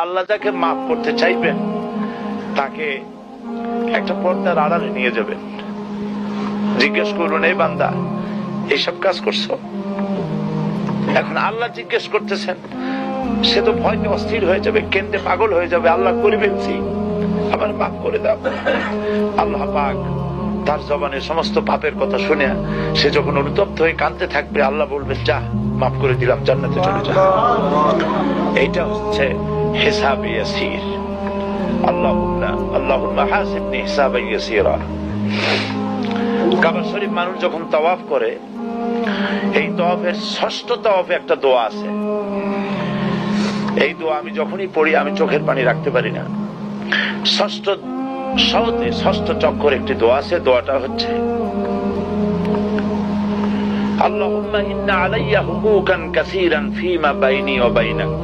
আল্লাহ যাকে মাফ করতে চাইবেন তাকে একটা পর্দার আড়ালে নিয়ে যাবেন, জিজ্ঞেস করুন, এই বান্দা এইসব কাজ করছো? এখন আল্লাহ জিজ্ঞেস করতেছেন, সে তো ভয়তে অস্থির হয়ে যাবে, কেন্দ্রে পাগল হয়ে যাবে, আল্লাহ করে ফেলছি, আমার মাফ করে দাও। আল্লাহ পাক তার জবানের সমস্ত পাপের কথা শুনে সে যখন অনুতপ্ত হয়ে কাঁদতে থাকবে, আল্লাহ বলবেন, যা মাফ করে দিলাম, জান্নাতে চলে যা। এইটা হচ্ছে হিসাবে ইয়াসির। আল্লাহুম্মা হাসিবনি হিসাবান ইয়াসিরা। কাবা শরীফ মানুষ যখন তাওয়াফ করে, এই তাওয়াফের ষষ্ঠ তাওয়াফে একটা দোয়া আছে। এই দোয়া আমি যখনই পড়ি আমি চোখের পানি রাখতে পারি না। ষষ্ঠ চক্কর একটি দোয়া আছে, দোয়াটা হচ্ছে, আল্লাহুম্মা ইন্না আলাইয়া হুকুকান কাসীরান ফীমা বাইনি ওয়া বাইনাক